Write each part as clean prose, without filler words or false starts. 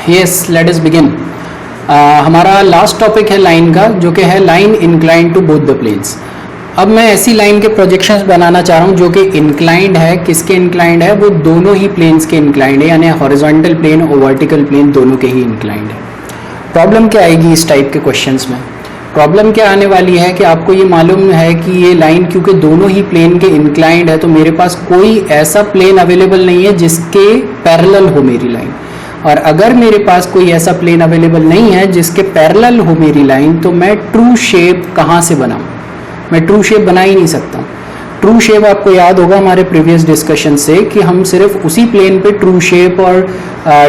Yes, let us begin. हमारा last topic है line का, जो कि है line inclined to both the planes. अब मैं ऐसी लाइन के प्रोजेक्शंस बनाना चाह रहा हूँ जो कि इंक्लाइंड है। किसके इंक्लाइंड है? वो दोनों ही प्लेन्स के इंक्लाइंड है, यानी हॉरिजॉन्टल प्लेन और वर्टिकल प्लेन दोनों के ही इंक्लाइंड है। प्रॉब्लम क्या आएगी इस टाइप के क्वेश्चंस में? प्रॉब्लम क्या आने वाली है कि आपको ये मालूम है कि ये लाइन क्योंकि दोनों ही प्लेन के इंक्लाइंड है, तो मेरे पास कोई ऐसा प्लेन अवेलेबल नहीं है जिसके पैरेलल हो मेरी लाइन। और अगर मेरे पास कोई ऐसा प्लेन अवेलेबल नहीं है जिसके पैरेलल हो मेरी लाइन, तो मैं ट्रू शेप कहाँ से बनाऊँ? मैं ट्रू शेप बना ही नहीं सकता। ट्रू शेप आपको याद होगा हमारे प्रीवियस डिस्कशन से कि हम सिर्फ उसी प्लेन पे ट्रू शेप और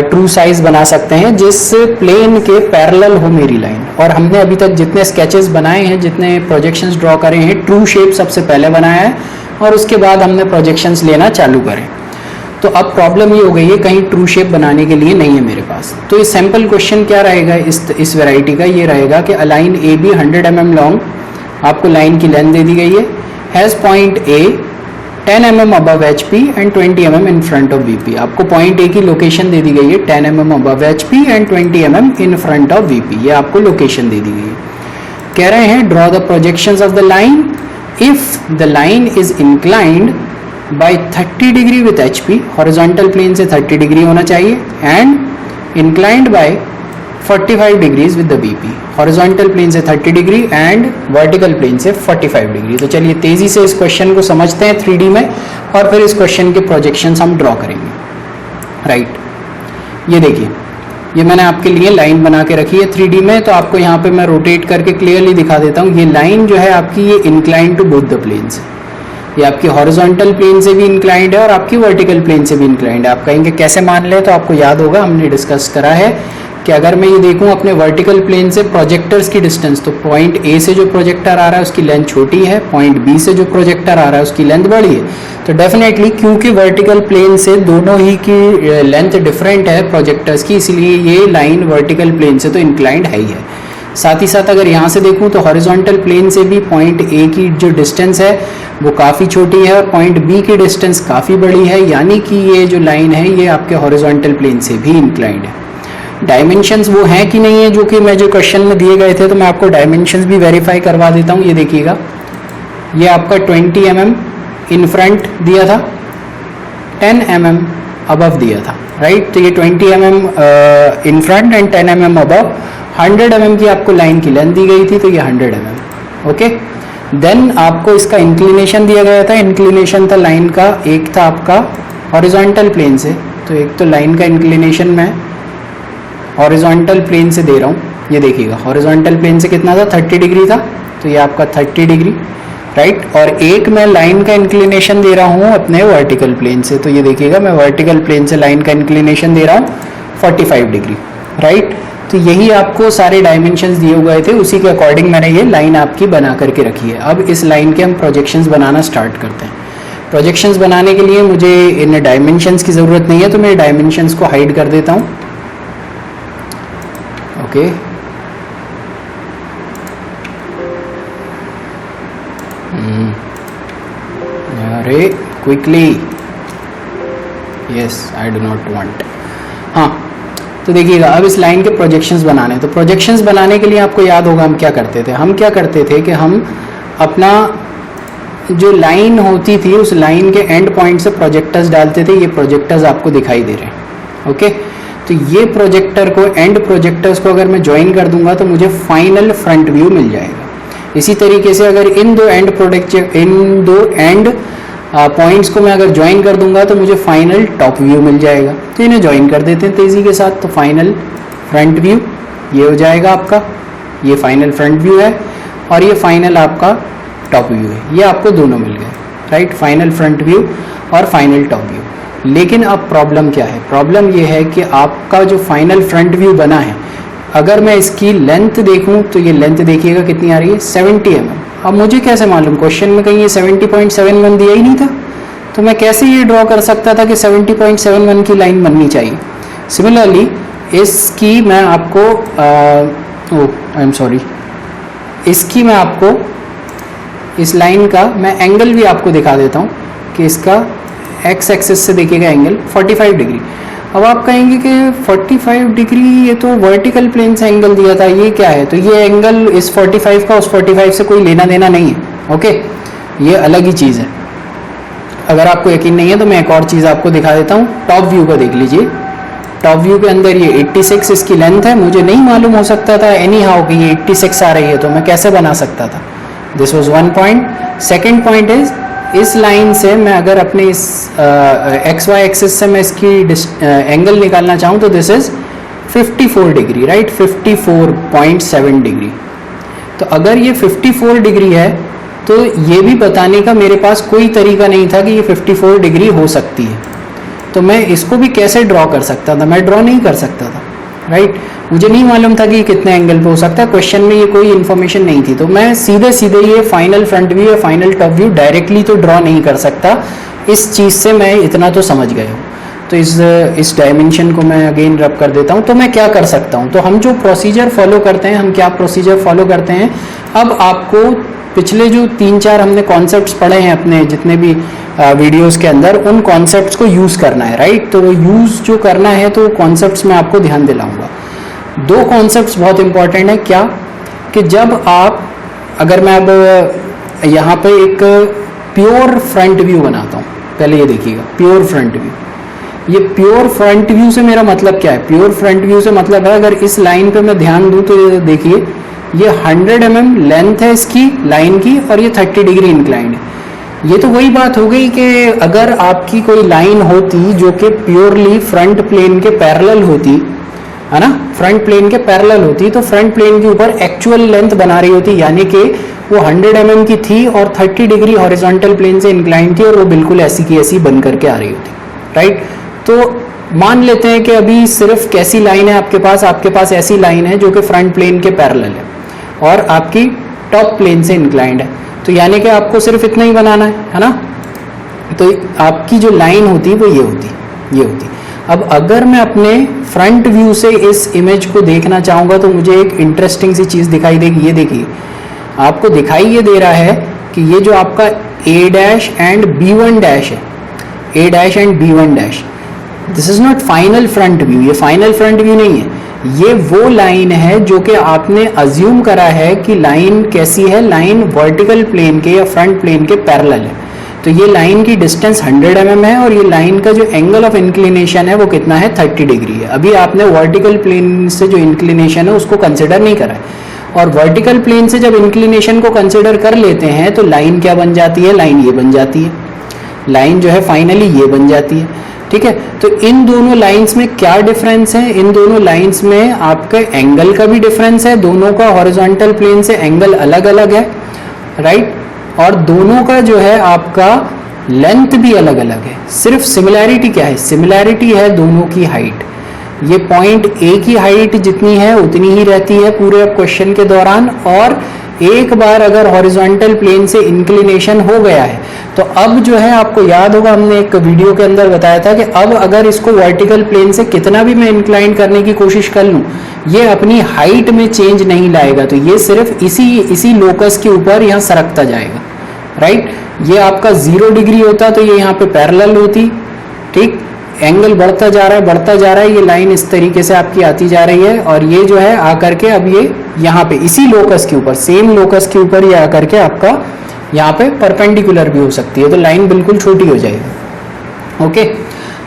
ट्रू साइज बना सकते हैं जिस प्लेन के पैरेलल हो मेरी लाइन। और हमने अभी तक जितने स्केचेस बनाए हैं, जितने प्रोजेक्शंस ड्रॉ करे हैं, ट्रू शेप सबसे पहले बनाया है और उसके बाद हमने प्रोजेक्शंस लेना चालू करें। तो अब प्रॉब्लम ये हो गई है, कहीं ट्रू शेप बनाने के लिए नहीं है मेरे पास। तो ये सैम्पल क्वेश्चन क्या रहेगा इस वैरायटी का? ये रहेगा कि a line A B 100 mm long, आपको लाइन की लेंथ दे दी गई है, has point A 10 mm above H P and 20 mm in front of V P. आपको पॉइंट ए की लोकेशन दे दी गई है 10 mm above H P and 20 mm in front of V P. ये आपको लोकेशन दे दी गई है। कह रहे हैं draw the projections of the line if the line is inclined by 30 degree with H P, horizontal plane से 30 डिग्री होना चाहिए, and inclined by 45 degrees with the BP, horizontal plane से 30 डिग्री एंड वर्टिकल प्लेन से 45 degree. तो चलिए तेजी से इस क्वेश्चन को समझते हैं 3D में, और फिर इस क्वेश्चन के प्रोजेक्शंस हम ड्रॉ करेंगे। राइट, ये देखिए, ये मैंने आपके लिए लाइन बना के रखी है 3D में। तो आपको यहाँ पे मैं रोटेट करके क्लियरली दिखा देता हूँ। ये लाइन जो है आपकी, ये inclined to both the planes, ये आपकी हॉरिजॉन्टल प्लेन से भी इंक्लाइंड है और आपकी वर्टिकल प्लेन से भी इंक्लाइंड है। आप कहेंगे कैसे मान लें? तो आपको याद होगा हमने डिस्कस करा है कि अगर मैं ये देखूं अपने वर्टिकल प्लेन से प्रोजेक्टर्स की डिस्टेंस, तो पॉइंट ए से जो प्रोजेक्टर आ रहा है उसकी लेंथ छोटी है, पॉइंट बी से जो प्रोजेक्टर आ रहा है उसकी लेंथ बड़ी है। तो डेफिनेटली क्योंकि वर्टिकल प्लेन से दोनों ही की लेंथ डिफरेंट है प्रोजेक्टर्स की, इसलिए ये लाइन वर्टिकल प्लेन से तो इंक्लाइंड है ही है। साथ ही साथ अगर यहाँ से देखूँ तो हॉरिजॉन्टल प्लेन से भी पॉइंट ए की जो डिस्टेंस है वो काफ़ी छोटी है और पॉइंट बी की डिस्टेंस काफ़ी बड़ी है, यानी कि ये जो लाइन है ये आपके हॉरिजॉन्टल प्लेन से भी इंक्लाइंड है। डायमेंशंस वो हैं कि नहीं है जो कि मैं जो क्वेश्चन में दिए गए थे, तो मैं आपको डायमेंशंस भी वेरीफाई करवा देता हूँ। ये देखिएगा, ये आपका 20 mm इन फ्रंट दिया था, 10 mm अबव दिया था। राइट, तो ये 20 mm in front end 10 mm above, 100 mm की आपको लाइन की लेंथ दी गई थी, तो ये 100 mm। ओके, देन आपको इसका इंक्लिनेशन दिया गया था। इंक्लिनेशन था लाइन का, एक था आपका हॉरिजॉन्टल प्लेन से, तो एक तो लाइन का इंक्लिनेशन मैं हॉरिजॉन्टल प्लेन से दे रहा हूँ। ये देखिएगा, हॉरिजॉन्टल प्लेन से कितना था? 30 डिग्री था, तो ये आपका 30 डिग्री। राइट, और एक मैं लाइन का इंक्लिनेशन दे रहा हूँ अपने वर्टिकल प्लेन से, तो ये देखिएगा मैं वर्टिकल प्लेन से लाइन का इंक्लिनेशन दे रहा हूँ 45 डिग्री। राइट, तो यही आपको सारे डायमेंशंस दिए हुए थे, उसी के अकॉर्डिंग मैंने ये लाइन आपकी बना करके रखी है। अब इस लाइन के हम प्रोजेक्शंस बनाना स्टार्ट करते हैं। प्रोजेक्शंस बनाने के लिए मुझे इन डायमेंशंस की ज़रूरत नहीं है, तो मैं डायमेंशंस को हाइड कर देता हूँ। ओके, अरे quickly, yes I do not want. हाँ, तो देखिएगा, अब इस लाइन के प्रोजेक्शंस बनाने, तो प्रोजेक्शंस बनाने के लिए आपको याद होगा हम क्या करते थे? हम क्या करते थे कि हम अपना जो लाइन होती थी उस लाइन के एंड पॉइंट से प्रोजेक्टर्स डालते थे। ये प्रोजेक्टर्स आपको दिखाई दे रहे हैं। ओके, तो ये प्रोजेक्टर को, एंड प्रोजेक्टर्स को अगर मैं ज्वाइन कर दूंगा तो मुझे फाइनल फ्रंट व्यू मिल जाएगा। इसी तरीके से अगर इन दो एंड पॉइंट्स को मैं अगर ज्वाइन कर दूंगा तो मुझे फाइनल टॉप व्यू मिल जाएगा। तो इन्हें ज्वाइन कर देते हैं तेज़ी के साथ, तो फाइनल फ्रंट व्यू ये हो जाएगा आपका, ये फाइनल फ्रंट व्यू है और ये फाइनल आपका टॉप व्यू है। ये आपको दोनों मिल गए। राइट, फाइनल फ्रंट व्यू और फाइनल टॉप व्यू। लेकिन अब प्रॉब्लम क्या है? प्रॉब्लम ये है कि आपका जो फाइनल फ्रंट व्यू बना है, अगर मैं इसकी लेंथ देखूं तो ये लेंथ देखिएगा कितनी आ रही है, 70 mm। अब मुझे कैसे मालूम? क्वेश्चन में कहीं ये 70.71 दिया ही नहीं था, तो मैं कैसे ये ड्रॉ कर सकता था कि 70.71 की लाइन बननी चाहिए? सिमिलरली इसकी मैं आपको आई एम सॉरी, इसकी मैं आपको इस लाइन का मैं एंगल भी आपको दिखा देता हूँ कि इसका एक्स एक्सिस से देखिएगा एंगल 45 डिग्री। अब आप कहेंगे कि 45 डिग्री ये तो वर्टिकल प्लेन से एंगल दिया था, ये क्या है? तो ये एंगल इस 45 का उस 45 से कोई लेना देना नहीं है। ओके, ये अलग ही चीज़ है। अगर आपको यकीन नहीं है तो मैं एक और चीज़ आपको दिखा देता हूँ। टॉप व्यू को देख लीजिए। टॉप व्यू के अंदर ये 86 इसकी लेंथ है। मुझे नहीं मालूम हो सकता था एनी हाउ कि ये 86 आ रही है, तो मैं कैसे बना सकता था? This was one point. Second point is, इस लाइन से मैं अगर अपने इस एक्स वाई एक्सिस से मैं इसकी एंगल निकालना चाहूँ तो this is 54 degree, right, 54.7 degree. तो अगर ये 54 डिग्री है तो ये भी बताने का मेरे पास कोई तरीका नहीं था कि ये 54 डिग्री हो सकती है। तो मैं इसको भी कैसे ड्रॉ कर सकता था? मैं ड्रॉ नहीं कर सकता था, राइट। मुझे नहीं मालूम था कि कितने एंगल पे हो सकता है, क्वेश्चन में ये कोई इन्फॉर्मेशन नहीं थी। तो मैं सीधे सीधे ये फाइनल फ्रंट व्यू या फाइनल टॉप व्यू डायरेक्टली तो ड्रॉ नहीं कर सकता। इस चीज़ से मैं इतना तो समझ गया हूँ। तो इस डायमेंशन को मैं अगेन रब कर देता हूँ। तो मैं क्या कर सकता हूँ? तो हम जो प्रोसीजर फॉलो करते हैं, हम क्या प्रोसीजर फॉलो करते हैं? अब आपको पिछले जो 3-4 हमने कॉन्सेप्ट्स पढ़े हैं अपने जितने भी वीडियोस के अंदर, उन कॉन्सेप्ट्स को यूज़ करना है, राइट। तो वो यूज़ जो करना है तो कॉन्सेप्ट्स में आपको ध्यान दिलाऊंगा। 2 कॉन्सेप्ट्स बहुत इंपॉर्टेंट है। क्या? कि जब आप, अगर मैं अब यहाँ पे एक प्योर फ्रंट व्यू बनाता हूँ, पहले ये देखिएगा, प्योर फ्रंट व्यू। ये प्योर फ्रंट व्यू से मेरा मतलब क्या है? प्योर फ्रंट व्यू से मतलब है, अगर इस लाइन पे मैं ध्यान दूँ तो ये देखिए, ये 100 mm लेंथ है इसकी लाइन की और ये 30 डिग्री इंक्लाइंड है। ये तो वही बात हो गई कि अगर आपकी कोई लाइन होती जो कि प्योरली फ्रंट प्लेन के पैरेलल होती, है ना, फ्रंट प्लेन के पैरेलल होती, तो फ्रंट प्लेन के ऊपर एक्चुअल लेंथ बना रही होती, यानी कि वो 100 mm की थी और 30 डिग्री हॉरिजॉन्टल प्लेन से इंक्लाइंड थी और वो बिल्कुल ऐसी की ऐसी बन करके आ रही होती, राइट। तो मान लेते हैं कि अभी सिर्फ कैसी लाइन है आपके पास ऐसी लाइन है जो कि फ्रंट प्लेन के पैरेलल है और आपकी टॉप प्लेन से इंक्लाइंड है। तो यानी कि आपको सिर्फ इतना ही बनाना है ना। तो आपकी जो लाइन होती वो ये होती। अब अगर मैं अपने फ्रंट व्यू से इस इमेज को देखना चाहूँगा तो मुझे एक इंटरेस्टिंग सी चीज़ दिखाई देगी। ये देखिए, आपको दिखाई ये दे रहा है कि ये जो आपका A' एंड B1' है, A' and B1', this is not final front view. ये फाइनल फ्रंट व्यू नहीं है, ये वो लाइन है जो कि आपने अज्यूम करा है कि लाइन कैसी है, लाइन वर्टिकल प्लेन के या फ्रंट प्लेन के पैरेलल है। तो ये लाइन की डिस्टेंस 100 mm है और ये लाइन का जो एंगल ऑफ इंक्लिनेशन है वो कितना है? 30 डिग्री है। अभी आपने वर्टिकल प्लेन से जो इंक्लिनेशन है उसको कंसिडर नहीं करा है। और वर्टिकल प्लेन से जब इंक्लिनेशन को कंसिडर कर लेते हैं तो लाइन क्या बन जाती है? लाइन ये बन जाती है, लाइन जो है फाइनली ये बन जाती है, ठीक है। तो इन दोनों लाइंस में क्या डिफरेंस है? इन दोनों लाइंस में आपके एंगल का भी डिफरेंस है, दोनों का हॉरिजॉन्टल प्लेन से एंगल अलग अलग है, राइट। और दोनों का जो है आपका लेंथ भी अलग अलग है। सिर्फ सिमिलैरिटी क्या है? सिमिलैरिटी है दोनों की हाइट। ये पॉइंट ए की हाइट जितनी है उतनी ही रहती है पूरे क्वेश्चन के दौरान, और एक बार अगर हॉरिजॉन्टल प्लेन से इंक्लिनेशन हो गया है तो अब जो है, आपको याद होगा हमने एक वीडियो के अंदर बताया था कि अब अगर इसको वर्टिकल प्लेन से कितना भी मैं इंक्लाइन करने की कोशिश कर लूँ, ये अपनी हाइट में चेंज नहीं लाएगा। तो ये सिर्फ इसी लोकस के ऊपर यहाँ सरकता जाएगा, राइट। ये आपका 0 डिग्री होता तो ये यहाँ पे पैरेलल होती, ठीक। एंगल बढ़ता जा रहा है, ये लाइन इस तरीके से आपकी आती जा रही है और ये जो है आकर के अब ये यहाँ पे इसी लोकस के ऊपर, सेम लोकस के ऊपर ये आकर के आपका यहाँ पे परपेंडिकुलर भी हो सकती है, तो लाइन बिल्कुल छोटी हो जाएगी। ओके,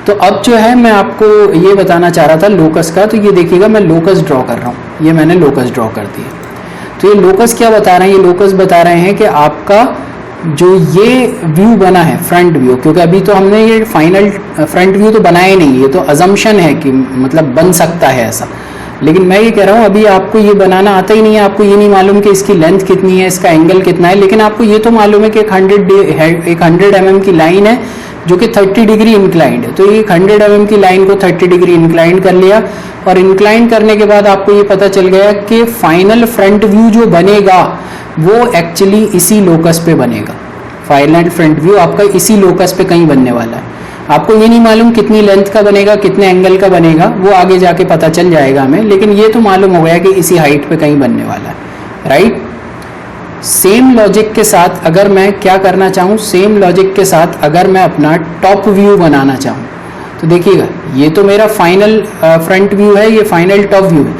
तो अब जो है मैं आपको ये बताना चाह रहा था लोकस का। तो ये देखिएगा, मैं लोकस ड्रॉ कर रहा हूँ, ये मैंने लोकस ड्रॉ कर दिया। तो ये लोकस क्या बता रहे हैं? ये लोकस बता रहे हैं कि आपका जो ये व्यू बना है फ्रंट व्यू, क्योंकि अभी तो हमने ये फाइनल फ्रंट व्यू तो बनाया नहीं, ये तो अजम्पशन है कि मतलब बन सकता है ऐसा। लेकिन मैं ये कह रहा हूँ अभी आपको ये बनाना आता ही नहीं है, आपको ये नहीं मालूम कि इसकी लेंथ कितनी है, इसका एंगल कितना है, लेकिन आपको ये तो मालूम है कि एक 100 mm की लाइन है जो कि 30 डिग्री इंक्लाइंड है। तो ये 100 mm की लाइन को 30 डिग्री इंक्लाइंड कर लिया और इंक्लाइंड करने के बाद आपको ये पता चल गया कि फाइनल फ्रंट व्यू जो बनेगा वो एक्चुअली इसी लोकस पे बनेगा। फाइनल फ्रंट व्यू आपका इसी लोकस पे कहीं बनने वाला है। आपको ये नहीं मालूम कितनी लेंथ का बनेगा, कितने एंगल का बनेगा, वो आगे जाके पता चल जाएगा हमें, लेकिन ये तो मालूम हो गया कि इसी हाइट पे कहीं बनने वाला है, राइट। सेम लॉजिक के साथ अगर मैं क्या करना चाहूँ, सेम लॉजिक के साथ अगर मैं अपना टॉप व्यू बनाना चाहूँ तो देखिएगा ये तो मेरा फाइनल फ्रंट व्यू है, ये फाइनल टॉप व्यू है।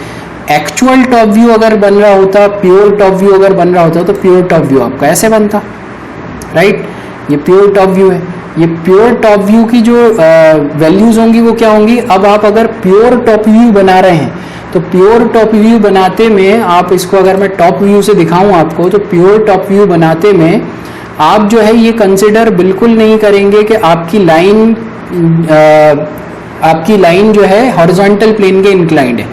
एक्चुअल टॉप व्यू अगर बन रहा होता, प्योर टॉप व्यू अगर बन रहा होता, तो प्योर टॉप व्यू आपका ऐसे बनता, राइट। ये प्योर टॉप व्यू है। ये प्योर टॉप व्यू की जो वैल्यूज होंगी वो क्या होंगी, अब आप अगर प्योर टॉप व्यू बना रहे हैं तो प्योर टॉप व्यू बनाते में आप इसको, अगर मैं टॉप व्यू से दिखाऊं आपको, तो प्योर टॉप व्यू बनाते में आप जो है ये कंसिडर बिल्कुल नहीं करेंगे कि आपकी लाइन जो है हॉरिजॉन्टल प्लेन के इंक्लाइंड है।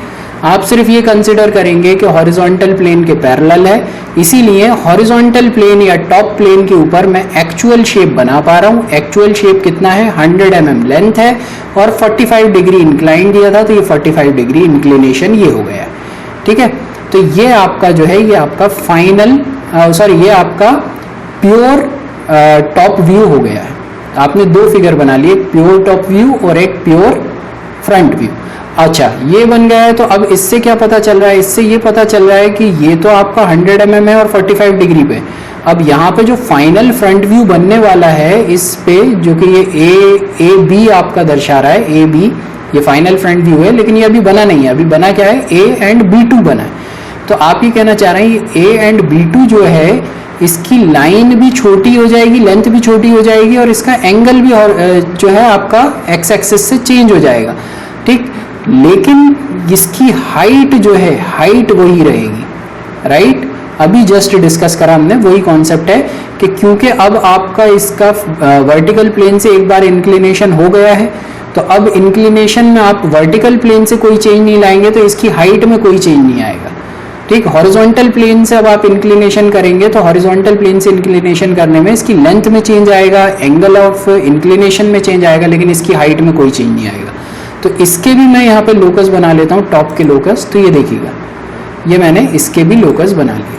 आप सिर्फ ये कंसिडर करेंगे कि हॉरिजॉन्टल प्लेन के पैरेलल है, इसीलिए हॉरिजॉन्टल प्लेन या टॉप प्लेन के ऊपर मैं एक्चुअल शेप बना पा रहा हूँ। एक्चुअल शेप कितना है, 100 mm लेंथ है और 45 डिग्री इंक्लाइन दिया था, तो ये 45 डिग्री इंक्लिनेशन ये हो गया, ठीक है। तो ये आपका जो है, ये आपका फाइनल ये आपका प्योर टॉप व्यू हो गया है। आपने दो फिगर बना लिए, प्योर टॉप व्यू और एक प्योर फ्रंट व्यू। अच्छा, ये बन गया है। तो अब इससे क्या पता चल रहा है, इससे ये पता चल रहा है कि ये तो आपका 100 mm है और 45 डिग्री पे। अब यहाँ पे जो फाइनल फ्रंट व्यू बनने वाला है इस पे, जो कि ये ए बी आपका दर्शा रहा है, ए बी ये फाइनल फ्रंट व्यू है, लेकिन ये अभी बना नहीं है। अभी बना क्या है, ए एंड B2 बना है। तो आप ये कहना चाह रहे हैं ए एंड B2 जो है इसकी लाइन भी छोटी हो जाएगी, लेंथ भी छोटी हो जाएगी और इसका एंगल भी जो है आपका एक्स एक्सिस से चेंज हो जाएगा, ठीक। लेकिन इसकी हाइट जो है, हाइट वही रहेगी, राइट। अभी जस्ट डिस्कस करा हमने, वही कॉन्सेप्ट है कि क्योंकि अब आपका इसका वर्टिकल प्लेन से एक बार इंक्लिनेशन हो गया है, तो अब इंक्लिनेशन में आप वर्टिकल प्लेन से कोई चेंज नहीं लाएंगे तो इसकी हाइट में कोई चेंज नहीं आएगा, ठीक। हॉरिजॉन्टल प्लेन से अब आप इंक्लिनेशन करेंगे तो हॉरिजॉन्टल प्लेन से इंक्लिनेशन करने में इसकी लेंथ में चेंज आएगा, एंगल ऑफ इंक्लिनेशन में चेंज आएगा, लेकिन इसकी हाइट में कोई चेंज नहीं आएगा। तो इसके भी मैं यहाँ पे लोकस बना लेता हूँ, टॉप के लोकस। तो ये देखिएगा, ये मैंने इसके भी लोकस बना लिए,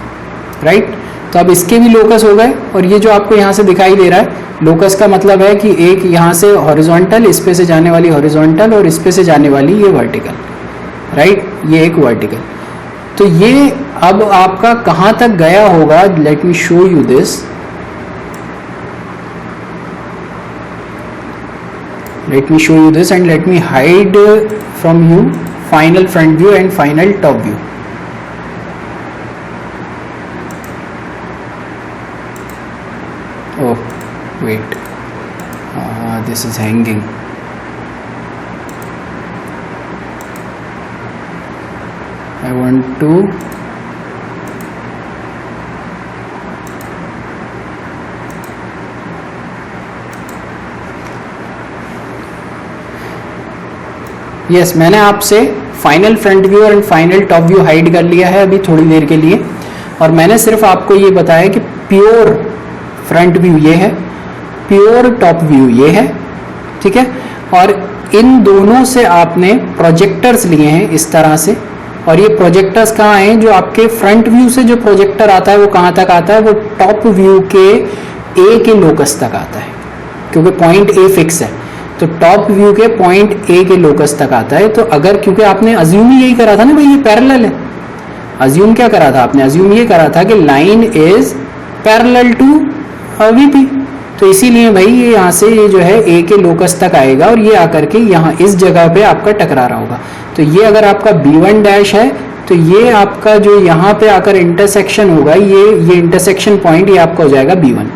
राइट। तो अब इसके भी लोकस हो गए और ये जो आपको यहाँ से दिखाई दे रहा है, लोकस का मतलब है कि एक यहाँ से हॉरिजॉन्टल, इस पे से जाने वाली हॉरिजॉन्टल और इस पे से जाने वाली ये वर्टिकल, राइट, ये एक वर्टिकल। तो ये अब आपका कहाँ तक गया होगा, let me show you this. Let me show you this and let me hide from you final front view and final top view. Oh wait, this is hanging. I want to yes मैंने आपसे final front view और final top view hide कर लिया है अभी थोड़ी देर के लिए, और मैंने सिर्फ आपको ये बताया कि प्योर फ्रंट व्यू ये है, प्योर टॉप व्यू ये है, ठीक है। और इन दोनों से आपने प्रोजेक्टर्स लिए हैं इस तरह से, और ये प्रोजेक्टर्स कहाँ हैं, जो आपके फ्रंट व्यू से जो प्रोजेक्टर आता है वो कहाँ तक आता है, वो टॉप व्यू के ए के लोकस तक आता है, क्योंकि पॉइंट ए फिक्स है। तो टॉप व्यू के पॉइंट ए के लोकस तक आता है। तो अगर, क्योंकि आपने अज्यूम ही यही करा था ना भाई, ये पैरेलल है। अज्यूम क्या करा था आपने, अज्यूम ये करा था कि line is parallel to VP, तो इसीलिए भाई ये यहाँ से ये जो है ए के लोकस तक आएगा और ये आकर के यहाँ इस जगह पे आपका टकरा रहा होगा। तो ये अगर आपका B1 डैश है तो ये आपका जो यहाँ पे आकर इंटरसेक्शन होगा, ये इंटरसेक्शन पॉइंट ये आपका हो जाएगा B1।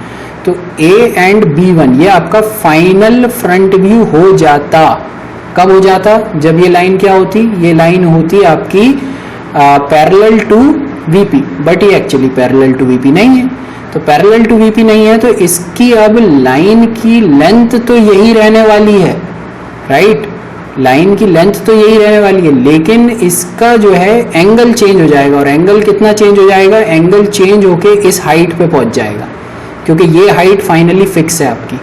तो A एंड B1 ये आपका फाइनल फ्रंट व्यू हो जाता। कब हो जाता, जब ये लाइन क्या होती, ये लाइन होती आपकी पैरेलल टू VP, बट ये एक्चुअली पैरेलल टू VP नहीं है। तो पैरेलल टू VP नहीं है तो इसकी अब लाइन की लेंथ तो यही रहने वाली है, राइट, लाइन की लेंथ तो यही रहने वाली है, लेकिन इसका जो है एंगल चेंज हो जाएगा। और एंगल कितना चेंज हो जाएगा, एंगल चेंज होके इस हाइट पे पहुंच जाएगा, क्योंकि ये हाइट फाइनली फिक्स है आपकी,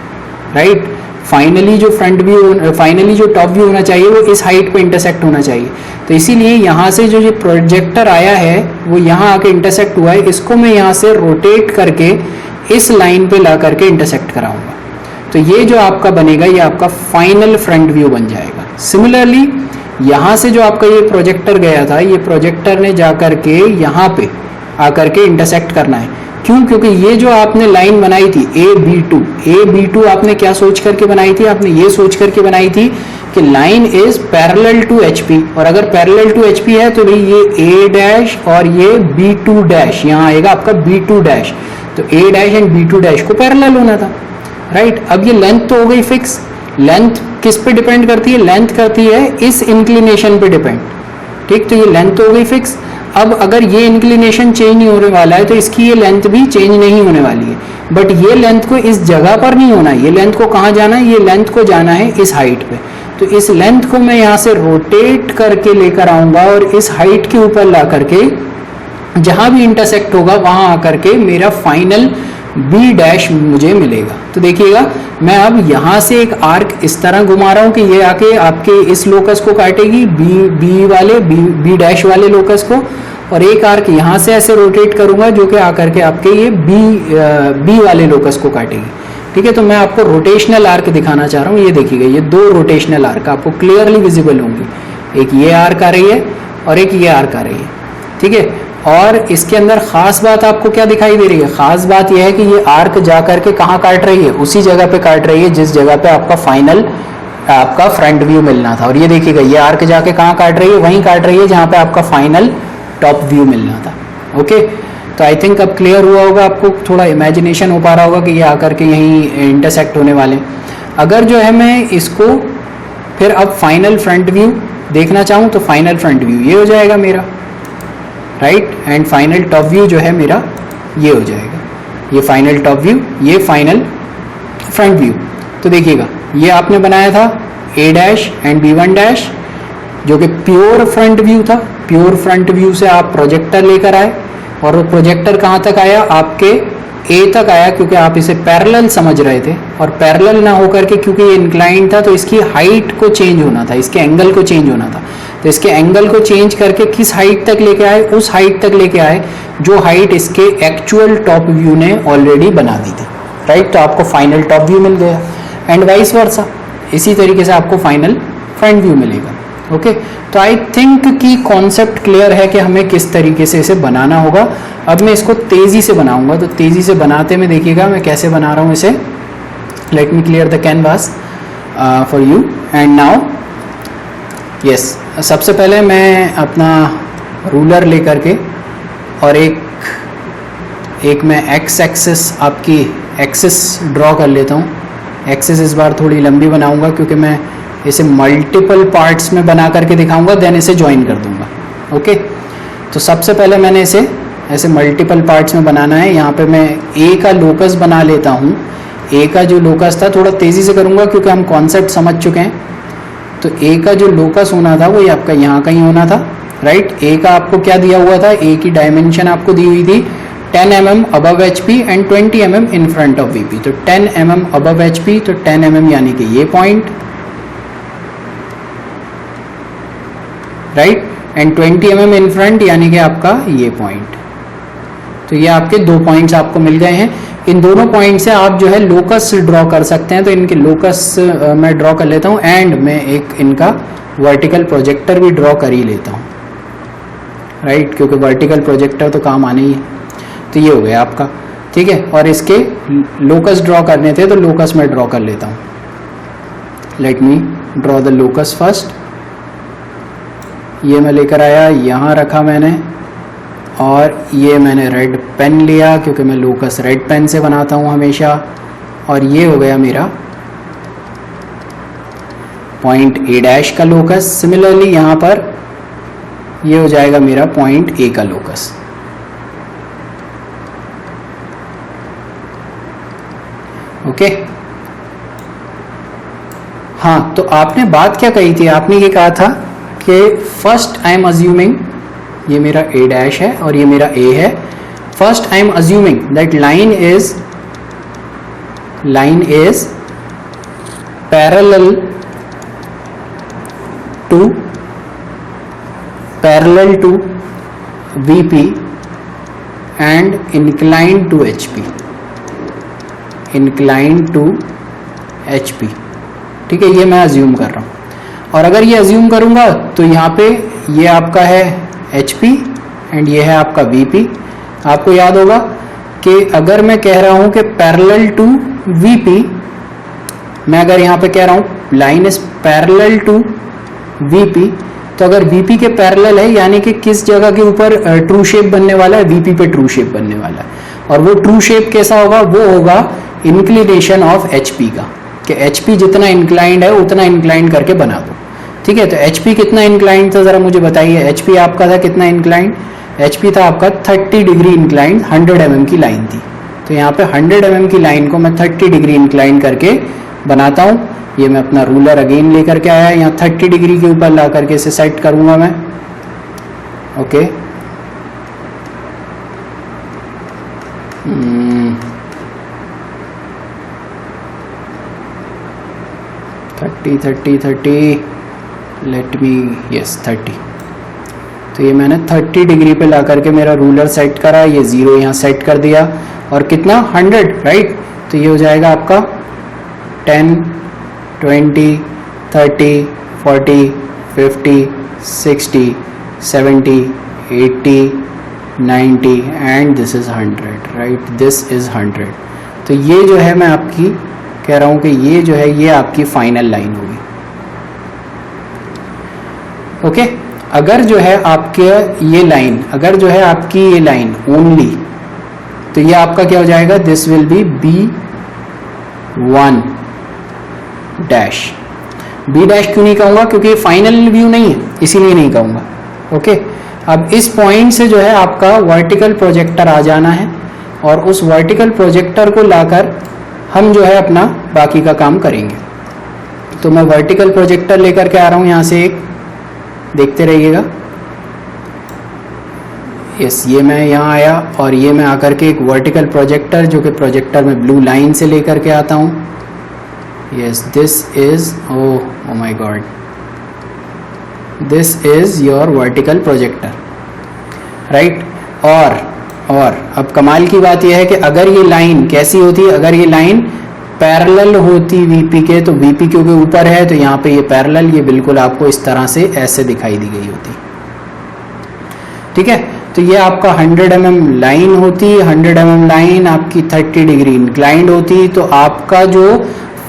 राइट। फाइनली जो फ्रंट व्यू, फाइनली जो टॉप व्यू होना चाहिए वो इस हाइट पे इंटरसेक्ट होना चाहिए। तो इसीलिए यहाँ से जो ये प्रोजेक्टर आया है वो यहाँ आके इंटरसेक्ट हुआ है, इसको मैं यहाँ से रोटेट करके इस लाइन पे ला करके इंटरसेक्ट कराऊंगा। तो ये जो आपका बनेगा ये आपका फाइनल फ्रंट व्यू बन जाएगा। सिमिलरली यहाँ से जो आपका ये प्रोजेक्टर गया था, ये प्रोजेक्टर ने जा करके यहाँ पे आकर के इंटरसेक्ट करना है। क्यों? क्योंकि ये जो आपने लाइन बनाई थी AB2 आपने क्या सोच करके बनाई थी? आपने ये सोच करके बनाई थी कि line is parallel to HP, और अगर पैरेलल टू HP है तो भाई ये A डैश और ये B2 डैश, यहाँ आएगा आपका B2 डैश, तो A dash and B2 dash को पैरेलल होना था, राइट। अब ये लेंथ तो हो गई फिक्स। लेंथ किस पे डिपेंड करती है? लेंथ करती है इस इंक्लिनेशन पे डिपेंड, ठीक। तो ये लेंथ तो हो गई फिक्स। अब अगर ये इंक्लिनेशन चेंज नहीं होने वाला है तो इसकी ये लेंथ भी चेंज नहीं होने वाली है, बट ये लेंथ को इस जगह पर नहीं होना है। ये लेंथ को कहाँ जाना है? ये लेंथ को जाना है इस हाइट पे। तो इस लेंथ को मैं यहाँ से रोटेट करके लेकर आऊंगा और इस हाइट के ऊपर ला करके जहां भी इंटरसेक्ट होगा वहां आकर के मेरा फाइनल B डैश मुझे मिलेगा। तो देखिएगा मैं अब यहाँ से एक आर्क इस तरह घुमा रहा हूँ कि ये आके आपके इस लोकस को काटेगी, B डैश वाले लोकस को, और एक आर्क यहाँ से ऐसे रोटेट करूंगा जो कि आकर के आपके ये B वाले लोकस को काटेगी, ठीक है। तो मैं आपको रोटेशनल आर्क दिखाना चाह रहा हूँ। ये देखिएगा, ये दो रोटेशनल आर्क आपको क्लियरली विजिबल होंगी। एक ये आर्क आ रही है और एक ये आर्क आ रही है, ठीक है। और इसके अंदर खास बात आपको क्या दिखाई दे रही है? खास बात यह है कि ये आर्क जा करके कहाँ काट रही है? उसी जगह पे काट रही है जिस जगह पे आपका फाइनल आपका फ्रंट व्यू मिलना था। और ये देखिएगा ये आर्क जाके कहाँ काट रही है? वहीं काट रही है जहाँ पे आपका फाइनल टॉप व्यू मिलना था। ओके, तो आई थिंक अब क्लियर हुआ होगा आपको, थोड़ा इमेजिनेशन हो पा रहा होगा कि ये आकर के यहीं इंटरसेक्ट होने वाले हैं। अगर जो है मैं इसको फिर अब फाइनल फ्रंट व्यू देखना चाहूँ तो फाइनल फ्रंट व्यू ये हो जाएगा मेरा, right, and final top view जो है मेरा ये हो जाएगा। ये फाइनल टॉप व्यू, ये फाइनल फ्रंट व्यू। तो देखिएगा ये आपने बनाया था A dash and B1 dash जो कि प्योर फ्रंट व्यू था। प्योर फ्रंट व्यू से आप प्रोजेक्टर लेकर आए और वो प्रोजेक्टर कहाँ तक आया? आपके A तक आया, क्योंकि आप इसे पैरेलल समझ रहे थे। और पैरेलल ना होकर के क्योंकि ये इंक्लाइंड था तो इसकी हाइट को चेंज होना था, इसके एंगल को चेंज होना था। तो इसके एंगल को चेंज करके किस हाइट तक लेके आए? उस हाइट तक लेके आए जो हाइट इसके एक्चुअल टॉप व्यू ने ऑलरेडी बना दी थी, राइट। तो आपको फाइनल टॉप व्यू मिल गया एंड वाइस वर्सा, इसी तरीके से आपको फाइनल फ्रंट व्यू मिलेगा। ओके, तो आई थिंक कि कॉन्सेप्ट क्लियर है कि हमें किस तरीके से इसे बनाना होगा। अब मैं इसको तेज़ी से बनाऊंगा, तो तेज़ी से बनाते में देखिएगा मैं कैसे बना रहा हूँ इसे। Let me clear the canvas for you and now yes. सबसे पहले मैं अपना रूलर लेकर के और एक मैं एक्स एक्सिस आपकी एक्सिस ड्रॉ कर लेता हूँ। एक्सिस इस बार थोड़ी लंबी बनाऊंगा क्योंकि मैं इसे मल्टीपल पार्ट्स में बना करके दिखाऊंगा, देन इसे ज्वाइन कर दूंगा। ओके, तो सबसे पहले मैंने इसे ऐसे मल्टीपल पार्ट्स में बनाना है। यहाँ पे मैं ए का लोकस बना लेता हूँ। ए का जो लोकस था थोड़ा तेज़ी से करूँगा क्योंकि हम कॉन्सेप्ट समझ चुके हैं। तो ए का जो लोकस होना था वो आपका यहाँ कहीं होना था, राइट। ए का आपको क्या दिया हुआ था? ए की डायमेंशन आपको दी हुई थी 10 mm above HP and 20 mm in front of VP। तो 10 mm अबव HP, तो 10 mm यानी कि ये point, right, and 20 mm in front यानी कि आपका ये पॉइंट। तो ये आपके दो पॉइंट्स आपको मिल गए हैं। इन दोनों पॉइंट से आप जो है लोकस ड्रॉ कर सकते हैं। तो इनके लोकस मैं ड्रॉ कर लेता हूँ एंड मैं एक इनका वर्टिकल प्रोजेक्टर भी ड्रॉ कर ही लेता हूँ, राइट, क्योंकि वर्टिकल प्रोजेक्टर तो काम आने ही है। तो ये हो गया आपका, ठीक है। और इसके लोकस ड्रॉ करने थे तो लोकस मैं ड्रॉ कर लेता हूँ। Late me draw the locus first. ये मैं लेकर आया, यहाँ रखा मैंने, और ये मैंने रेड पेन लिया क्योंकि मैं लोकस रेड पेन से बनाता हूँ हमेशा। और ये हो गया मेरा पॉइंट A डैश का लोकस। सिमिलरली यहाँ पर ये हो जाएगा मेरा पॉइंट A का लोकस। ओके, हाँ, तो आपने बात क्या कही थी? आपने ये कहा था कि फर्स्ट आई एम अज्यूमिंग, ये मेरा A डैश है और ये मेरा A है। First I am assuming that line is parallel to VP and incline to HP, ठीक है। ये मैं अज्यूम कर रहा हूँ। और अगर ये अज्यूम करूँगा तो यहाँ पे ये आपका है HP एंड ये है आपका VP। आपको याद होगा कि अगर मैं कह रहा हूं कि पैरेलल टू वीपी, मैं अगर यहाँ पे कह रहा हूं line is parallel to VP, तो अगर वीपी के पैरेलल है यानी कि किस जगह के ऊपर ट्रू शेप बनने वाला है, वीपी पे ट्रू शेप बनने वाला है। और वो ट्रू शेप कैसा होगा, वो होगा इंक्लिनेशन ऑफ एचपी का, कि एचपी जितना इंक्लाइंड है उतना इंक्लाइंड करके बना दो। ठीक है, तो एचपी कितना इंक्लाइंड था जरा मुझे बताइए। एचपी आपका था कितना इंक्लाइंड, एचपी था आपका 30 डिग्री इंक्लाइंड, 100 mm की लाइन थी। तो यहाँ पे 100 mm की लाइन को मैं 30 डिग्री इंक्लाइंड करके बनाता हूँ। ये मैं अपना रूलर अगेन लेकर के आया, यहाँ 30 डिग्री के ऊपर ला करके इसे सेट करूंगा मैं। Okay, 30 let me, yes 30। तो ये मैंने 30 डिग्री पे ला करके मेरा रूलर सेट करा, ये 0 यहाँ सेट कर दिया, और कितना 100, राइट। तो ये हो जाएगा आपका 10, 20, 30, 40, 50, 60, 70, 80, 90 and this is 100, right, this is 100। तो ये जो है मैं आपकी कह रहा हूं कि ये जो है ये आपकी फाइनल लाइन होगी। ओके, अगर जो है आपके ये लाइन, अगर जो है आपकी ये लाइन ओनली, तो ये आपका क्या हो जाएगा, this will be B1 dash. B dash क्यों नहीं कहूंगा, क्योंकि ये फाइनल व्यू नहीं है, इसीलिए नहीं कहूंगा। ओके, अब इस पॉइंट से जो है आपका वर्टिकल प्रोजेक्टर आ जाना है, और उस वर्टिकल प्रोजेक्टर को लाकर हम जो है अपना बाकी का काम करेंगे। तो मैं वर्टिकल प्रोजेक्टर लेकर के आ रहा हूं यहां से एक, देखते रहिएगा। यस, ये मैं यहाँ आया, और ये मैं आकर के एक वर्टिकल प्रोजेक्टर, जो कि प्रोजेक्टर में ब्लू लाइन से लेकर के आता हूँ। Yes, this is, oh my God, this is your vertical projector, right. और अब कमाल की बात यह है कि अगर ये लाइन कैसी होती, अगर ये लाइन पैरेलल होती वीपी के, तो वीपी क्योंकि ऊपर है तो यहाँ पे ये पैरेलल, ये बिल्कुल आपको इस तरह से ऐसे दिखाई दी गई होती। ठीक है, तो ये आपका 100 mm लाइन होती, 100 mm लाइन आपकी 30 डिग्री इंक्लाइंड होती। तो आपका जो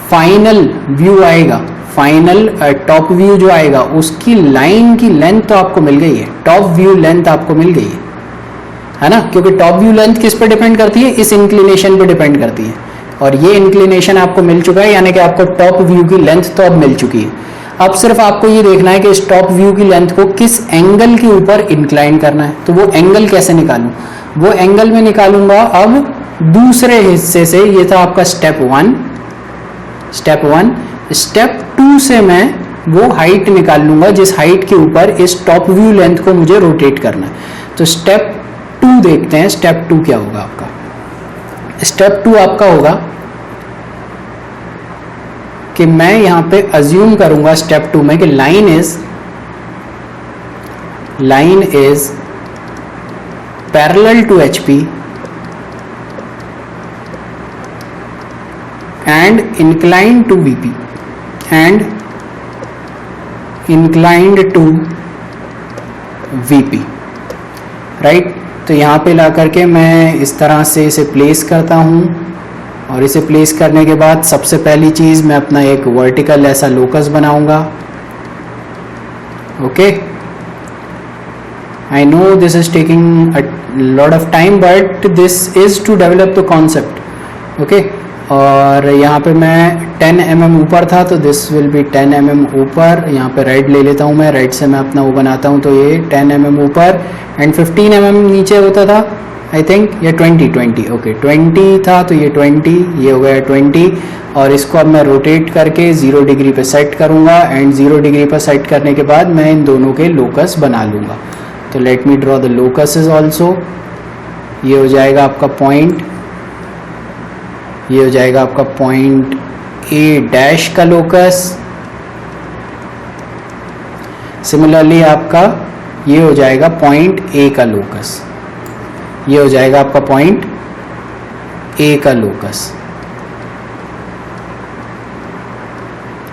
फाइनल व्यू आएगा, फाइनल टॉप व्यू जो आएगा, उसकी लाइन की लेंथ तो आपको मिल गई है, टॉप व्यू लेंथ आपको मिल गई है ना, क्योंकि टॉप व्यू लेंथ किस पे डिपेंड करती है, इस इंक्लिनेशन पे डिपेंड करती है। और ये इंक्लिनेशन आपको मिल चुका है, यानी कि आपको टॉप व्यू की लेंथ तो अब मिल चुकी है। अब सिर्फ आपको ये देखना है कि इस टॉप व्यू की लेंथ को किस एंगल के ऊपर इंक्लाइन करना है। तो वो एंगल कैसे निकालूं, वो एंगल में निकालूंगा अब दूसरे हिस्से से। ये था आपका स्टेप 1। स्टेप 2 से मैं वो हाइट निकाल लूंगा जिस हाइट के ऊपर इस टॉप व्यू लेंथ को मुझे रोटेट करना है। तो स्टेप 2 देखते हैं, स्टेप 2 क्या होगा आपका। स्टेप 2 आपका होगा कि मैं यहां पे अज्यूम करूंगा स्टेप 2 में कि line is parallel to HP and inclined to VP and inclined to VP, right. तो यहाँ पे ला करके मैं इस तरह से इसे प्लेस करता हूँ, और इसे प्लेस करने के बाद सबसे पहली चीज़ मैं अपना एक वर्टिकल ऐसा लोकस बनाऊंगा। Okay, I know this is taking a lot of time, but this is to develop the concept. Okay, और यहाँ पे मैं 10 mm ऊपर था, तो दिस विल बी 10 mm ऊपर। यहाँ पे रेड ले लेता हूँ मैं, रेड से मैं अपना वो बनाता हूँ, तो ये 10 mm ऊपर एंड 15 mm नीचे होता था आई थिंक, ये 20 ओके 20 था, तो ये 20, ये हो गया 20। और इसको अब मैं रोटेट करके 0 डिग्री पे सेट करूँगा, एंड 0 डिग्री पर सेट करने के बाद मैं इन दोनों के लोकस बना लूँगा। तो let me draw the locuses also. ये हो जाएगा आपका पॉइंट, ये हो जाएगा आपका पॉइंट ए डैश का लोकस। सिमिलरली आपका ये हो जाएगा पॉइंट ए का लोकस, ये हो जाएगा आपका पॉइंट ए का लोकस।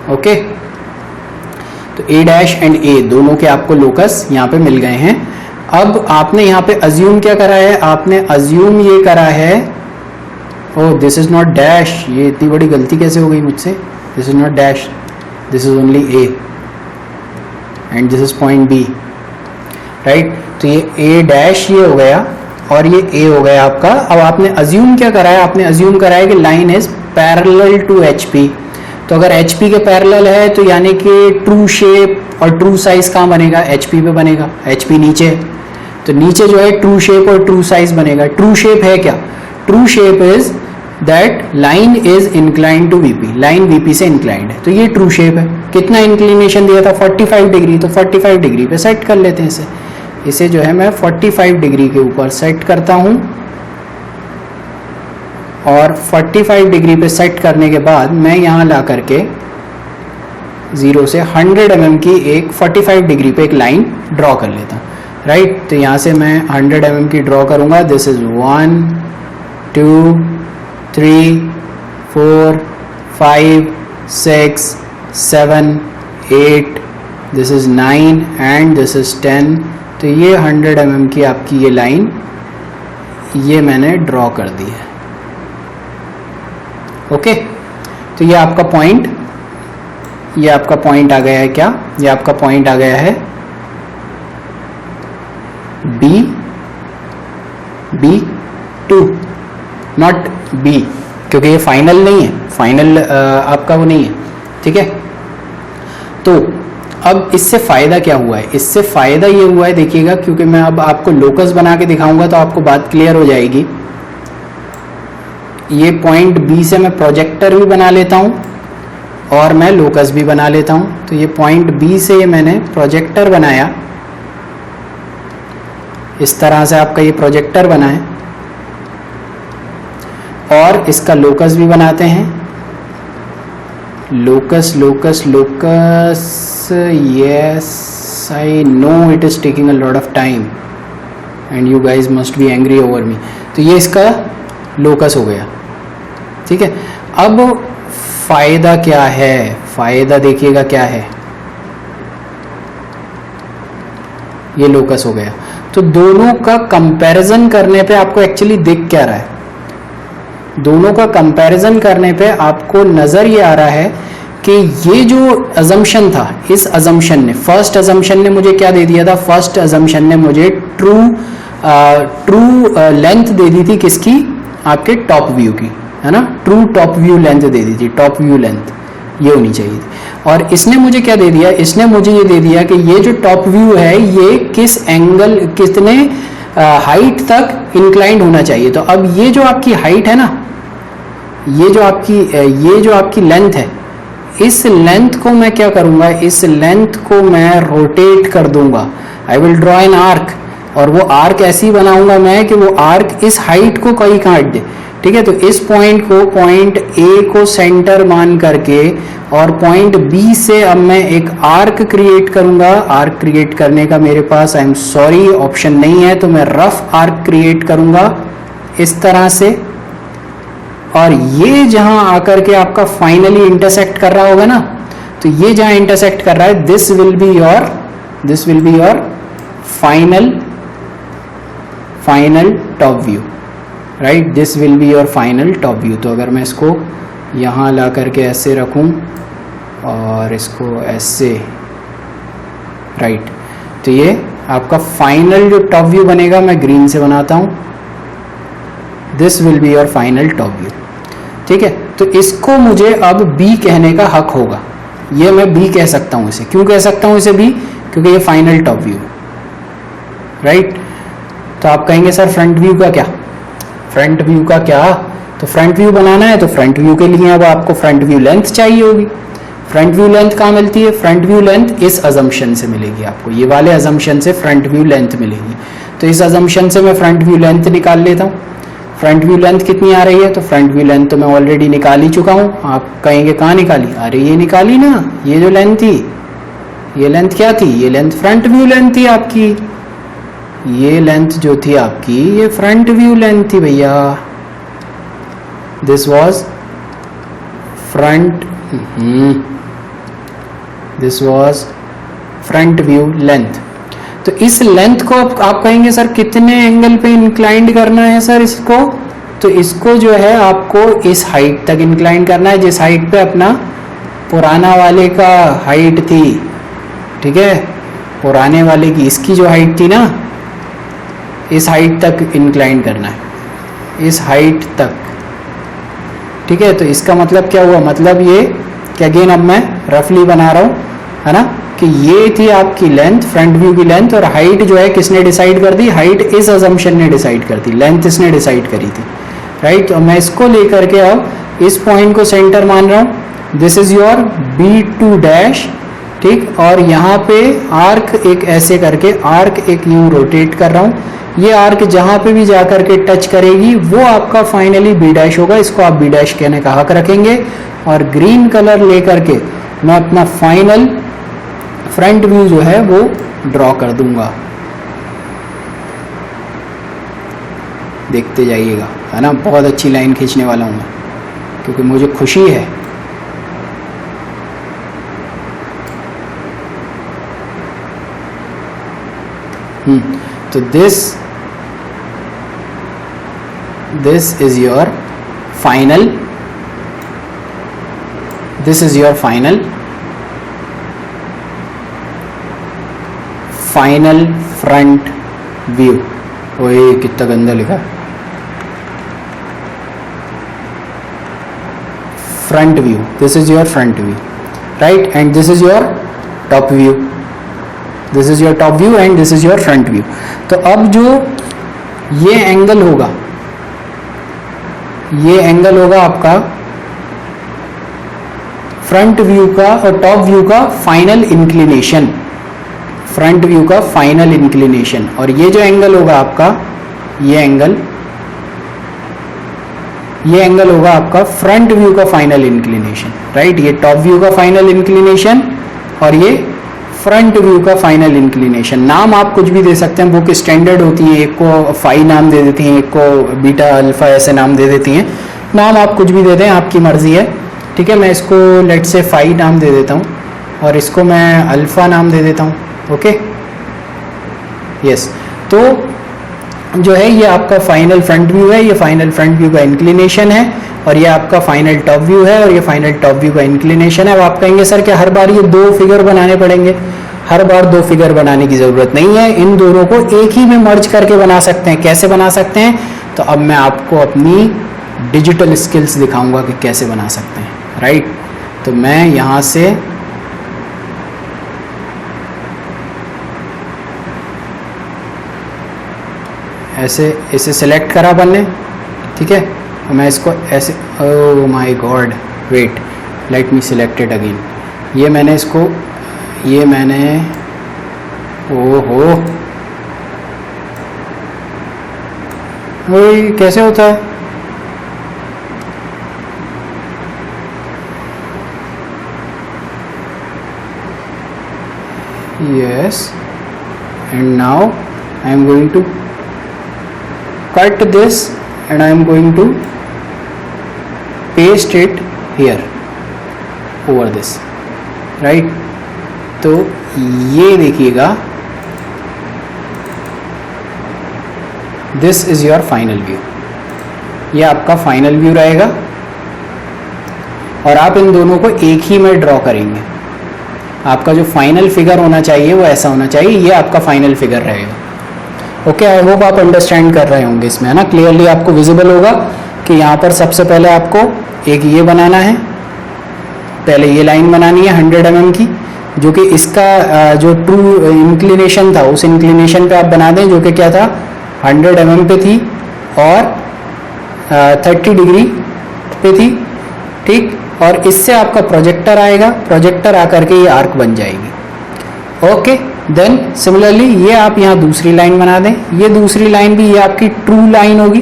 ओके, तो ए डैश एंड ए दोनों के आपको लोकस यहाँ पे मिल गए हैं। अब आपने यहाँ पे अज्यूम क्या करा है, आपने अज्यूम ये करा है, oh this is not dash, ये इतनी बड़ी गलती कैसे हो गई मुझसे, this is not dash, this is only A and this is point B, right. तो ये ए डैश ये हो गया और ये ए हो गया आपका। अब आपने अज्यूम क्या करा है, आपने अज्यूम करा है कि line is parallel to H P. तो अगर एच पी के पैरेलल है तो यानी कि ट्रू शेप और ट्रू साइज कहाँ बनेगा, एच पी पे बनेगा, एच पी नीचे है तो नीचे जो है ट्रू शेप और ट्रू साइज बनेगा। ट्रू शेप है क्या, true shape is that line is inclined to VP, line VP से इंक्लाइंड है, तो ये ट्रू शेप है। कितना इंक्लिनेशन दिया था, 45 डिग्री, तो 45 डिग्री पे सेट कर लेते हैं इसे जो है मैं 45 डिग्री के ऊपर सेट करता हूं और 45 डिग्री पे सेट करने के बाद मैं यहां ला करके 0 से 100 mm की एक 45 डिग्री पे एक लाइन ड्रॉ कर लेता हूं, राइट। तो यहां से मैं 100 mm की ड्रॉ करूंगा, this is 1 2 3 4 5 6 7 8, this is 9 and this is 10। तो ये 100 mm की आपकी ये लाइन ये मैंने ड्रॉ कर दी है, ओके। तो ये आपका पॉइंट, ये आपका पॉइंट आ गया है क्या, ये आपका पॉइंट आ गया है B2, नॉट B, क्योंकि ये फाइनल नहीं है, फाइनल आपका वो नहीं है, ठीक है। तो अब इससे फ़ायदा क्या हुआ है, इससे फ़ायदा ये हुआ है, देखिएगा, क्योंकि मैं अब आपको लोकस बना के दिखाऊंगा तो आपको बात क्लियर हो जाएगी। ये पॉइंट बी से मैं प्रोजेक्टर भी बना लेता हूँ और मैं लोकस भी बना लेता हूँ। तो ये पॉइंट बी से मैंने प्रोजेक्टर बनाया, इस तरह से आपका ये प्रोजेक्टर बना है और इसका लोकस भी बनाते हैं, locus locus locus, yes I know it is taking a lot of time and you guys must be angry over me। तो ये इसका लोकस हो गया, ठीक है। अब फायदा क्या है, फायदा देखिएगा क्या है, ये लोकस हो गया। तो दोनों का कंपैरिजन करने पे आपको एक्चुअली दिख क्या रहा है, दोनों का कंपैरिजन करने पे आपको नजर ये आ रहा है कि ये जो अजम्पशन था, इस अजम्पशन ने, फर्स्ट अजम्पशन ने मुझे क्या दे दिया था, फर्स्ट अजम्पशन ने मुझे ट्रू लेंथ दे दी थी, किसकी, आपके टॉप व्यू की, है ना, ट्रू टॉप व्यू लेंथ दे दी थी, टॉप व्यू लेंथ ये होनी चाहिए थी। और इसने मुझे क्या दे दिया, इसने मुझे ये दे दिया कि ये जो टॉप व्यू है ये किस एंगल, कितने हाइट तक इंक्लाइंड होना चाहिए। तो अब ये जो आपकी हाइट है ना, ये जो आपकी लेंथ है, इस लेंथ को मैं क्या करूंगा, इस लेंथ को मैं रोटेट कर दूंगा, I will draw an arc, और वो आर्क ऐसी बनाऊंगा मैं कि वो आर्क इस हाइट को कहीं काट दे, ठीक है। तो इस पॉइंट को, पॉइंट ए को सेंटर मान करके और पॉइंट बी से अब मैं एक आर्क क्रिएट करूंगा। आर्क क्रिएट करने का मेरे पास, आई एम सॉरी, ऑप्शन नहीं है, तो मैं रफ आर्क क्रिएट करूंगा इस तरह से, और ये जहां आकर के आपका फाइनली इंटरसेक्ट कर रहा होगा ना, तो ये जहां इंटरसेक्ट कर रहा है, this will be your final top view, right, this will be your final top view. तो अगर मैं इसको यहां ला करके ऐसे रखूं और इसको ऐसे, राइट, तो ये आपका फाइनल जो टॉप व्यू बनेगा, मैं ग्रीन से बनाता हूं, this will be your final top view, ठीक है। तो इसको मुझे अब बी कहने का हक होगा, ये मैं बी कह सकता हूं इसे। क्यों कह सकता हूं इसे बी, क्योंकि ये फाइनल टॉप व्यू, राइट। तो आप कहेंगे सर फ्रंट व्यू का क्या, फ्रंट व्यू का क्या, तो फ्रंट व्यू बनाना है तो फ्रंट व्यू के लिए अब आपको फ्रंट व्यू लेंथ चाहिए होगी। फ्रंट व्यू लेंथ कहाँ मिलती है, फ्रंट व्यू लेंथ इस अजम्पशन से मिलेगी आपको, ये वाले अजम्पशन से फ्रंट व्यू लेंथ मिलेगी। तो इस अजम्पशन से मैं फ्रंट व्यू लेंथ निकाल लेता हूँ। फ्रंट व्यू लेंथ कितनी आ रही है, तो फ्रंट व्यू लेंथ तो मैं ऑलरेडी निकाल ही चुका हूँ। आप कहेंगे कहाँ निकाली, अरे ये निकाली ना, ये जो लेंथ थी, ये लेंथ क्या थी, ये लेंथ फ्रंट व्यू लेंथ थी आपकी, ये लेंथ जो थी आपकी ये फ्रंट व्यू लेंथ थी भैया, this was front, this was front view length. तो तो इस लेंथ को आप कहेंगे सर कितने एंगल पे इंक्लाइंड करना है सर इसको, तो इसको जो है आपको इस हाइट तक इंक्लाइंड करना है जिस हाइट पे अपना पुराना वाले का हाइट थी, ठीक है, पुराने वाले की इसकी जो हाइट थी ना, इस हाइट तक इंक्लाइंड करना है, इस हाइट तक, ठीक है। तो इसका मतलब क्या हुआ, मतलब ये कि अगेन अब मैं रफली बना रहा हूँ, है ना, कि ये थी आपकी लेंथ, फ्रंट व्यू की लेंथ, और हाइट जो है किसने डिसाइड कर दी, हाइट इस अजम्पशन ने डिसाइड कर दी, लेंथ इसने डिसाइड करी थी, राइट। तो मैं इसको लेकर के अब इस पॉइंट को सेंटर मान रहा हूँ, this is your B2 dash, ठीक, और यहाँ पे आर्क एक ऐसे करके आर्क एक यूं रोटेट कर रहा हूँ, ये आर्क जहाँ पे भी जा करके टच करेगी वो आपका फाइनली B डैश होगा, इसको आप B डैश कहने का हक रखेंगे। और ग्रीन कलर लेकर के मैं अपना फाइनल फ्रंट व्यू जो है वो ड्रॉ कर दूंगा, देखते जाइएगा, है ना, बहुत अच्छी लाइन खींचने वाला हूँ मैं क्योंकि मुझे खुशी है। तो this is your final, this is your final front view. ओए कितना गंदा लिखा, front view, this is your front view, right, and this is your top view, this is your top view and this is your front view. तो अब जो ये angle होगा, ये एंगल होगा आपका फ्रंट व्यू का और टॉप व्यू का फाइनल इंक्लिनेशन, फ्रंट व्यू का फाइनल इंक्लिनेशन, और ये जो एंगल होगा आपका, ये एंगल होगा आपका फ्रंट व्यू का फाइनल इंक्लिनेशन, राइट। ये टॉप व्यू का फाइनल इंक्लिनेशन और ये फ्रंट व्यू का फाइनल इंक्लिनेशन। नाम आप कुछ भी दे सकते हैं, बुक स्टैंडर्ड होती है, एक को फाई नाम दे देती हैं, एक को बीटा अल्फा ऐसे नाम दे देती हैं, नाम आप कुछ भी दे दें, आपकी मर्जी है, ठीक है। मैं इसको लेट से फाई नाम दे देता हूँ और इसको मैं अल्फा नाम दे देता हूँ, ओके, यस। तो जो है ये आपका फाइनल फ्रंट व्यू है, ये फाइनल फ्रंट व्यू का इंक्लिनेशन है, और ये आपका फाइनल टॉप व्यू है, और ये फाइनल टॉप व्यू का इंक्लिनेशन है। अब आप कहेंगे सर क्या हर बार ये दो फिगर बनाने पड़ेंगे? हर बार दो फिगर बनाने की ज़रूरत नहीं है, इन दोनों को एक ही में मर्ज करके बना सकते हैं। कैसे बना सकते हैं? तो अब मैं आपको अपनी डिजिटल स्किल्स दिखाऊंगा कि कैसे बना सकते हैं, राइट। तो मैं यहाँ से ऐसे इसे सिलेक्ट करा अपन ने, ठीक है, और मैं इसको ऐसे, oh my god, wait, let me select it again. ये मैंने इसको, ये मैंने, ओहो, वही कैसे होता है? Yes, and now I am going to cut this and I am going to paste it here over this, right। तो ये देखिएगा, this is your final view, ये आपका फाइनल व्यू रहेगा, और आप इन दोनों को एक ही में ड्रॉ करेंगे। आपका जो फाइनल फिगर होना चाहिए वो ऐसा होना चाहिए, ये आपका फाइनल फिगर रहेगा। ओके, आई होप आप अंडरस्टैंड कर रहे होंगे इसमें, है ना, क्लियरली आपको विजिबल होगा कि यहाँ पर सबसे पहले आपको एक ये बनाना है, पहले ये लाइन बनानी है 100 mm की, जो कि इसका जो ट्रू इंक्लिनेशन था उस इंक्लिनेशन पे आप बना दें, जो कि क्या था 100 mm पे थी और 30 डिग्री पे थी, ठीक। और इससे आपका प्रोजेक्टर आएगा, प्रोजेक्टर आकर के ये आर्क बन जाएगी। ओके, देन सिमिलरली ये आप यहाँ दूसरी लाइन बना दें, ये दूसरी लाइन भी ये आपकी ट्रू लाइन होगी,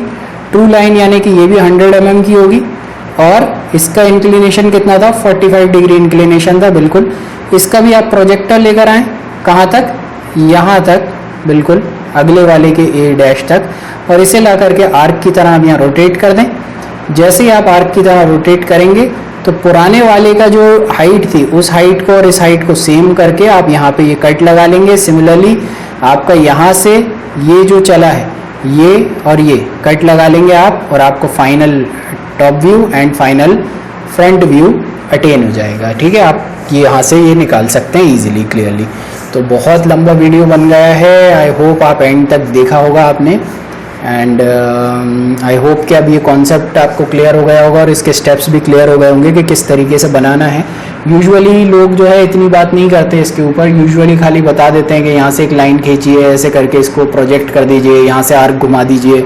ट्रू लाइन यानी कि ये भी 100 mm की होगी, और इसका इंक्लिनेशन कितना था, 45 डिग्री इंक्लिनेशन था, बिल्कुल। इसका भी आप प्रोजेक्टर लेकर आएँ, कहाँ तक, यहाँ तक, बिल्कुल अगले वाले के ए डैश तक, और इसे ला करके आर्क की तरह आप यहाँ रोटेट कर दें। जैसे ही आप आर्क की तरह रोटेट करेंगे तो पुराने वाले का जो हाइट थी उस हाइट को और इस हाइट को सेम करके आप यहाँ पे ये कट लगा लेंगे। सिमिलरली आपका यहाँ से ये जो चला है ये और ये कट लगा लेंगे आप, और आपको final top view and final front view attain हो जाएगा। ठीक है, आप ये यहाँ से ये निकाल सकते हैं इजीली क्लियरली। तो बहुत लंबा वीडियो बन गया है, आई होप आप एंड तक देखा होगा आपने, एंड आई होप कि अब ये कॉन्सेप्ट आपको क्लियर हो गया होगा और इसके स्टेप्स भी क्लियर हो गए होंगे कि किस तरीके से बनाना है। यूजुअली लोग जो है इतनी बात नहीं करते इसके ऊपर, यूजुअली खाली बता देते हैं कि यहाँ से एक लाइन खींचिए, ऐसे करके इसको प्रोजेक्ट कर दीजिए, यहाँ से आर्क घुमा दीजिए,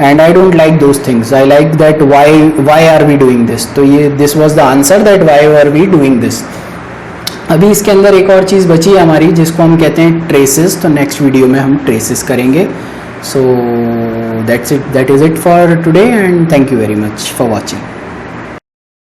and I don't like those things. I like that why are we doing this. तो ये this was the answer that why are we doing this. अभी इसके अंदर एक और चीज़ बची है हमारी जिसको हम कहते हैं ट्रेसेस। तो नेक्स्ट वीडियो में हम ट्रेसेस करेंगे। So that's it, that is it for today, and thank you very much for watching.